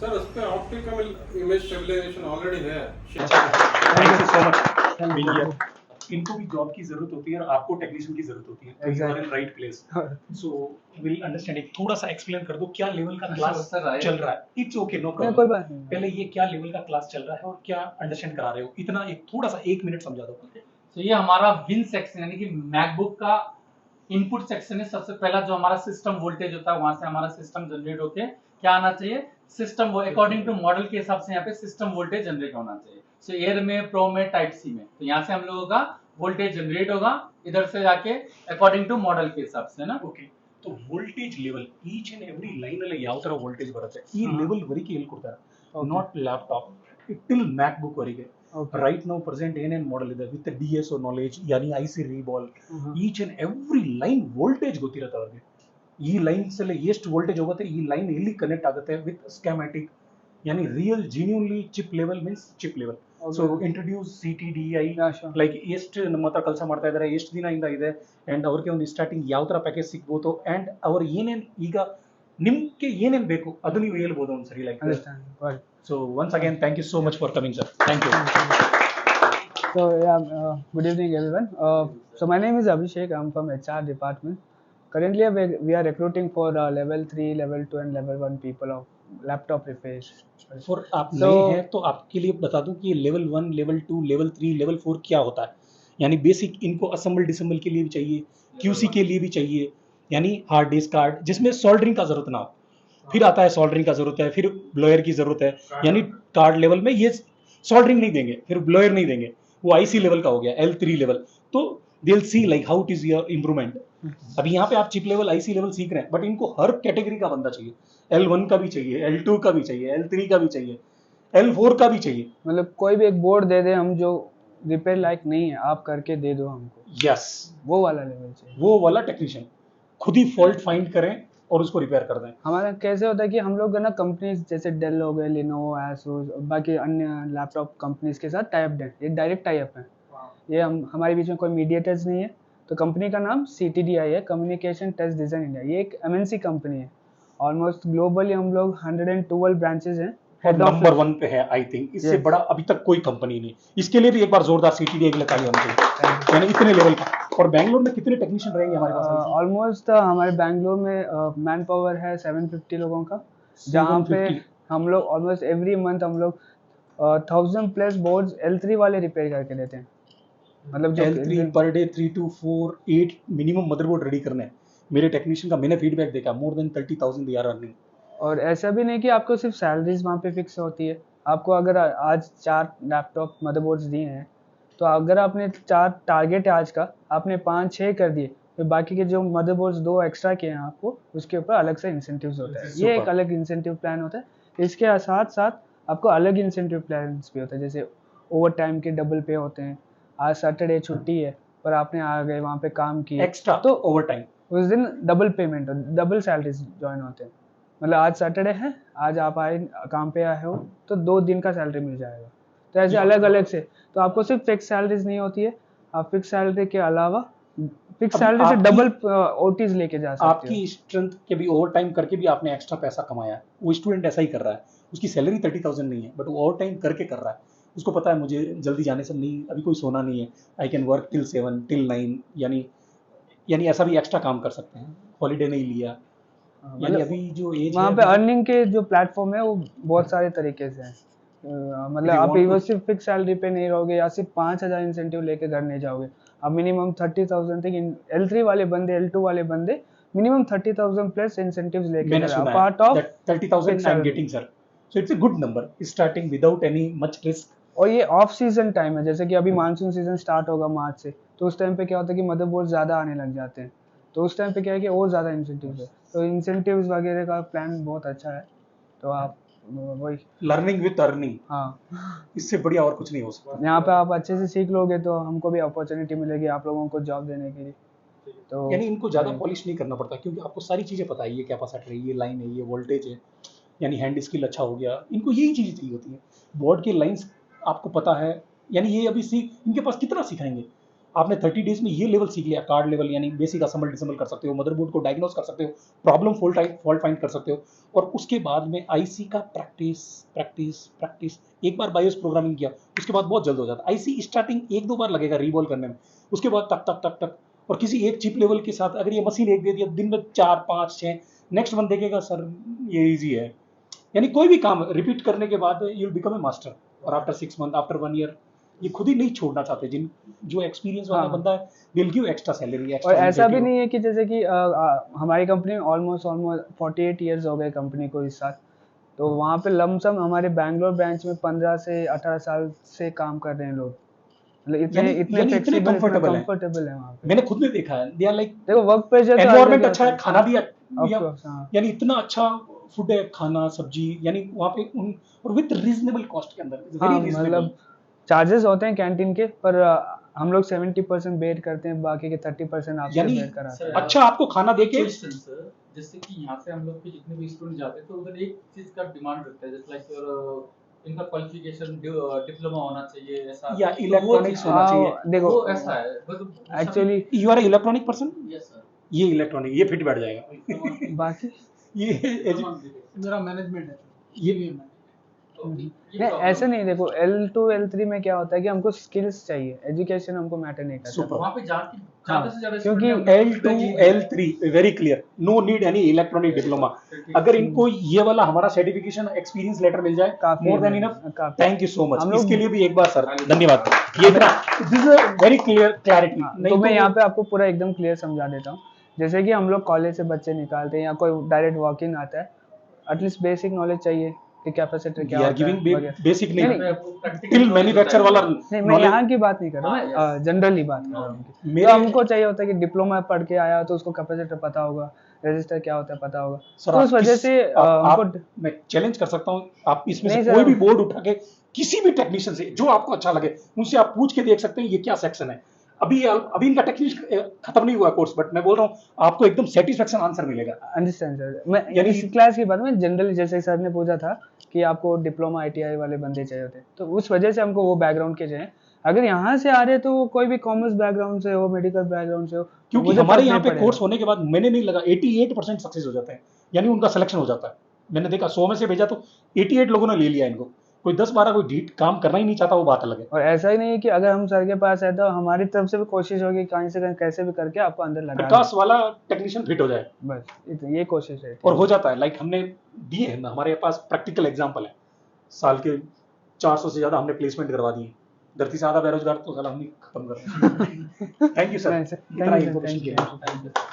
Sir उस पे optical image stabilization already है। Thank you so much Thank being you. Here. इनको भी जॉब की जरूरत होती है और आपको टेक्नीशियन की जरूरत होती है, तो you are in right place. So will understand, एक थोड़ा सा एक्सप्लेन कर दो क्या लेवल का क्लास चल रहा है। इट्स ओके, नो नहीं, प्रॉब्लम। कोई बात नहीं। पहले ये क्या लेवल का क्लास चल रहा है और क्या अंडरस्टैंड करा रहे हो, इतना एक थोड़ा सा 1 मिनट समझा दो। तो ये हमारा विन सेक्शन यानी कि मैकबुक का इनपुट सेक्शन है। सबसे पहला जो हमारा सिस्टम वोल्टेज होता है वहां से हमारा सिस्टम जनरेट होके क्या आना चाहिए, सिस्टम वो अकॉर्डिंग टू मॉडल के हिसाब से यहाँ पे सिस्टम वोल्टेज जनरेट होना चाहिए। सो एयर में, प्रो में, टाइप सी में, तो यहाँ से हम लोगों का वोल्टेज जनरेट होगा इधर से जाके अकॉर्डिंग टू मॉडल के हिसाब से ना। ಓಕೆ, तो voltage level each and every line ಅಲ್ಲಿ ಯಾವ ತರ ವೋಲ್ಟೇಜ್ ಬರುತ್ತೆ ಈ ಲೆವೆಲ್ ವರೆಗೆ ಹೇಳ್ಕೊಡ್ತಾರೆ, not laptop till MacBook ವರೆಗೆ. ರೈಟ್ ನೌ ಪ್ರೆಸೆಂಟ್ ಏನೇನ್ ಮಾಡೆಲ್ ಇದೆ ವಿತ್ DSO ನಾಲೆಜ್ ಯಾನಿ IC reball, each and every line voltage ಗೊತ್ತಿರುತ್ತೆ ಅವ್ರಿಗೆ. ಈ ಲೈನ್ಸ್ ಅಲ್ಲಿ ಎಷ್ಟು ವೋಲ್ಟೇಜ್ ಹೋಗುತ್ತೆ, ಈ ಲೈನ್ ಎಲ್ಲಿ ಕನೆಕ್ಟ್ ಆಗುತ್ತೆ ವಿತ್ ಸ್ಕೆಮ್ಯಾಟಿಕ್, यानी real genuinely chip level means chip level. So introduce CTDI like ಎಷ್ಟು ನಮ್ಮ ಹತ್ರ ಕೆಲಸ ಮಾಡ್ತಾ ಇದ್ದಾರೆ, ಎಷ್ಟು ದಿನದಿಂದ ಇದೆ, ಅಂಡ್ ಅವ್ರಿಗೆ ಒಂದು ಸ್ಟಾರ್ಟಿಂಗ್ ಯಾವ ತರ ಪ್ಯಾಕೇಜ್ ಸಿಗ್ಬೋದು, ಅಂಡ್ ಅವ್ರು ಏನೇನ್ ಈಗ ನಿಮ್ಗೆ ಏನೇನ್ ಬೇಕು ಅದು ನೀವು ಹೇಳ್ಬೋದು ಒಂದ್ಸರಿ like. So once again thank you so much for coming sir. Thank you. So yeah, good evening everyone. So my name is Abhishek. I'm from HR department. Currently we are recruiting for level 3, level 2 and level 1 people of laptop repair. For आप नए हैं तो आपके लिए बता दूं कि level 1, level 2, level 3, level 4 क्या होता है. यानी बेसिक इनको असेंबल डिसेंबल के लिए भी चाहिए, QC के लिए भी चाहिए, यानी हार्ड डिस्क कार्ड जिसमें सोल्डरिंग का जरूरत ना हो. फिर आता है सोल्डरिंग का जरूरत है, फिर ब्लोअर की जरूरत है, यानी कार्ड लेवल में ये सोल्डरिंग नहीं देंगे, फिर ब्लोअर नहीं देंगे, वो IC लेवल का हो गया, L3 लेवल. तो they will see like how it is your improvement. अभी यहाँ पे आप चिप लेवल IC लेवल सीख रहे हैं, बट इनको हर कैटेगरी का बंदा चाहिए. L1 का भी चाहिए, L2 का भी चाहिए, L3 का भी चाहिए, L4 का भी चाहिए. मतलब कोई भी एक बोर्ड दे दे हम जो रिपेयर लायक नहीं है आप करके दे दो हमको, यस, वो वाला लेवल चाहिए. वो वाला टेक्नीशियन खुद ही फॉल्ट फाइंड करें और उसको रिपेयर कर दें. हमारा कैसे होता है कि हम लोग है ना कंपनीज जैसे डेल हो गए, लिनोवो, एसोस, बाकी अन्य लैपटॉप कंपनीज के साथ टाई अप है. ये डायरेक्ट टाई अप है. ये हमारे बीच में कोई मीडिएटर्स नहीं है. तो कंपनी का नाम CTDI है, कम्युनिकेशन टेस्ट डिज़ाइन इंडिया. ये एक MNC कंपनी है. ऑलमोस्ट ग्लोबली हम लोग 112 ब्रांचेज हैं. नंबर 1 पे है आई थिंक. इससे बड़ा अभी तक कोई कंपनी नहीं. इसके लिए भी एक बार जोरदार CTDI के लिए ताली होनी चाहिए, यानी इतने लेवल का. और बैंगलोर में कितने टेक्नीशियन रहेंगे हमारे पास? ऑलमोस्ट हमारे बैंगलोर में मैन पावर है 750 लोगों का, जहाँ पे हम लोग ऑलमोस्ट एवरी मंथ हम लोग 1000+ बोर्ड्स L3 वाले रिपेयर करके देते हैं. मतलब जो L3 पर day 3 to 4, 8 minimum motherboard ready करने हैं. मेरे टेक्नीशियन का मैंने फीडबैक देखा, more than 30,000 they are earning. और ऐसा भी नहीं कि आपको सिर्फ सैलरीज वहाँ पे फिक्स होती है. आपको अगर आज 4 लैपटॉप मदरबोर्ड्स दिए हैं तो अगर आपने 4 टारगेट है आज का, आपने 5-6 कर दिए, तो बाकी के जो मदरबोर्ड्स 2 एक्स्ट्रा किए हैं आपको, उसके ऊपर अलग से इंसेंटिव्स होता है. ये एक अलग इंसेंटिव प्लान होता है. इसके साथ साथ आपको अलग इंसेंटिव प्लान्स भी होते हैं, जैसे ओवर टाइम के डबल पे होते हैं. आज सैटरडे छुट्टी है पर आपने आ गए वहाँ पे काम किया एक्स्ट्रा तो ओवर टाइम, उस दिन double payment, double salaries join होते हैं. मतलब आज सैटरडे है, आज आप आए काम पे आए हो तो 2 दिन का सैलरी मिल जाएगा. तो ऐसे अलग अलग से. तो आपको सिर्फ फिक्स सैलरीज नहीं होती है, आप फिक्स सैलरी के अलावा फिक्स सैलरी से डबल OTs लेके जा सकते हो. आपकी स्ट्रेंथ के भी ओवर टाइम करके भी आपने एक्स्ट्रा पैसा कमाया है. वो स्टूडेंट ऐसा ही कर रहा है, उसकी सैलरी 30,000 नहीं है, बट वो ओवर टाइम करके कर रहा है. उसको पता है मुझे जल्दी जाने से नहीं, अभी कोई सोना नहीं है, I can work till 7 till 9, यानी ऐसा भी एक्स्ट्रा काम कर सकते हैं. हॉलीडे नहीं लिया, यानी अभी जो एज वहाँ पे अर्निंग के जो प्लेटफॉर्म है वो बहुत सारे तरीके से है. मतलब आप ये सिर्फ फिक्स सैलरी पे नहीं रहोगे या सिर्फ 5,000 इंसेंटिव लेके घर नहीं जाओगे. आप मिनिमम 30,000 तक L3 वाले बंदे, L2 वाले बंदे मिनिमम 30,000+ इंसेंटिव्स लेके part of 30,000 I am getting sir. So it's a good number starting without any much risk. और ये ऑफ सीजन टाइम है, जैसे कि अभी मानसून सीजन स्टार्ट होगा मार्च से, तो उस टाइम पे क्या होता है कि मदरबोर्ड ज़्यादा आने लग जाते हैं. तो उस टाइम पे क्या है कि और ज़्यादा इंसेंटिव्स है. तो इंसेंटिव्स वगैरह का प्लान बहुत अच्छा है. तो आप वही लर्निंग विद अर्निंग, हाँ, इससे बढ़िया और कुछ नहीं हो सकता. यहाँ पे आप अच्छे से सीख लोगे तो हमको भी अपॉर्चुनिटी मिलेगी आप लोगों को जॉब देने के लिए. तो यानी इनको ज़्यादा पॉलिश नहीं करना पड़ता, क्योंकि आपको सारी चीज़ें पता है. ये कैपेसिटर है, ये लाइन है, ये वोल्टेज है, यानी हैंड स्किल अच्छा हो गया. इनको यही चीज़ें चाहिए होती है. बोर्ड की लाइंस आपको पता है, यानी ये अभी इनके पास कितना सिखाएंगे. आपने 30 डेज में ये लेवल सीख लिया, कार्ड लेवल यानी बेसिक असेंबल डिसेंबल कर सकते हो, मदरबोर्ड को डायग्नोस कर सकते हो, प्रॉब्लम फॉल्ट फाइंड कर सकते हो, और उसके बाद में आईसी का प्रैक्टिस एक बार बायोस प्रोग्रामिंग किया उसके बाद बहुत जल्द हो जाता है। आईसी स्टार्टिंग 1-2 बार लगेगा रीबॉल करने में, उसके बाद टक, और किसी एक चिप लेवल के साथ अगर ये मशीन एक दे दिया दिन में 4 5 6, नेक्स्ट वन देखेगा सर ये इजी है। यानी कोई भी काम रिपीट करने के बाद you will become a master, और आफ्टर 6 मंथ आफ्टर 1 ईयर ये खुद ही नहीं छोड़ना चाहते, जिन जो एक्सपीरियंस वाला बंदा है they will give extra salary. और ऐसा भी नहीं है कि जैसे कि हमारी कंपनी में ऑलमोस्ट 48 इयर्स हो गए कंपनी को इस साल, तो वहाँ पे लमसम हमारे बैंगलोर ब्रांच में 15 से 18 साल से काम कर रहे हैं लोग, मतलब इतने फ्लेक्सिबल कंफर्टेबल है वहाँ पे। मैंने खुद ने देखा है, दे आर लाइक देखो वर्क प्रेशर एनवायरनमेंट अच्छा है, खाना भी हाँ। यानी इतना अच्छा फूड है, खाना सब्जी, यानी वहाँ पे और विद रीजनेबल कॉस्ट के अंदर, हाँ, मतलब चार्जेस होते हैं कैंटीन के, पर हम लोग 70% बेयर करते हैं, बाकी के 30% आपसे यानी बेयर कराते हैं। अच्छा आपको खाना देके। जैसे कि यहाँ से हम लोग के जितने भी स्टूडेंट जाते हैं तो उधर एक चीज का डिमांड रहता है, जैसे लाइक इनका क्वालिफिकेशन डिप्लोमा होना चाहिए ऐसा, या इलेक्ट्रॉनिक्स होना चाहिए। देखो वो ऐसा है actually you are electronic person, yes sir, ये इलेक्ट्रॉनिक ये फिट बैठ जाएगा। बाकी ये मेरा मैनेजमेंट है ये नहीं, ऐसे नहीं। देखो L2 L3 में क्या होता है कि हमको स्किल्स चाहिए, एजुकेशन हमको मैटर नहीं करता। सुपर। वहाँ पे ज्यादा से ज्यादा क्योंकि L2 L3 very clear, no need any electronic diploma. अगर इनको ये वाला हमारा सर्टिफिकेशन एक्सपीरियंस लेटर मिल जाए काफी मोर देन है, इनफ। काफी। थैंक यू सो हम मच, लोग- इसके लिए भी एक बार सर धन्यवाद। ये this is very clear clarity. तो मैं यहाँ पे आपको पूरा एकदम क्लियर समझा देता हूँ। जैसे कि हम लोग कॉलेज से बच्चे निकालते हैं या कोई डायरेक्ट वॉक इन आता है, एटलीस्ट बेसिक नॉलेज चाहिए कि कैपेसिटर क्या होता है वगैरह। बेसिक नहीं, नहीं, टिल मैन्युफैक्चर वाला नहीं, मैं यहाँ की बात नहीं कर रहा हूँ, मैं जनरली बात कर रहा हूँ उनकी। मेरे- तो हमको चाहिए होता है कि डिप्लोमा पढ़ के आया तो उसको कैपेसिटर पता होगा, रेजिस्टर क्या होता है पता होगा, सर, तो आप उस वजह किस- से आप- हमको मैं चैलेंज कर सकता हूँ, आप इसमें से नहीं सर, कोई भी बोर्ड उठा के किसी भी टेक्नीशियन से जो आपको अच्छा लगे उनसे आप पूछ के देख सकते हैं ये क्या सेक्शन है। अभी इनका टेक्निक खत्म नहीं हुआ कोर्स, बट मैं बोल रहा हूँ आपको एकदम सेटिस्फेक्शन आंसर मिलेगा। Understand sir. मैं यानी- इस क्लास की बात में जनरली, जैसे सर ने पूछा था कि आपको डिप्लोमा ITI वाले बंदे चाहिए होते, तो उस वजह से हमको वो बैकग्राउंड के चाहिए। अगर यहाँ से आ रहे तो वो कोई भी कॉमर्स बैकग्राउंड से हो, मेडिकल बैकग्राउंड से हो, क्योंकि मुझे हमारे फर्क यहाँ नहीं पे पड़ेगा। कोर्स होने के बाद मैंने नहीं लगा 88% सक्सेस हो जाते हैं, यानी उनका सिलेक्शन हो जाता है। मैंने देखा 100 में से भेजा तो 88 लोगों ने ले लिया इनको। कोई 10-12 कोई डीट काम करना ही नहीं चाहता, वो बात अलग है। और ऐसा ही नहीं है कि अगर हम सर के पास है तो हमारी तरफ से भी कोशिश होगी कहीं से कहीं कैसे भी करके आपको अंदर लगा दें। प्रकाश वाला टेक्नीशियन फिट हो जाए, बस ये कोशिश है। और हो जाता है। लाइक हमने दिए हैं, हमारे पास प्रैक्टिकल एग्जाम्पल है, साल के 400 से ज्यादा हमने प्लेसमेंट करवा दिए। धरती से आधा बेरोजगार तो साला हमने खत्म कर दिया। थैंक यू सर, नहीं सर, इतना thank you, information thank you, के लिए। thank you।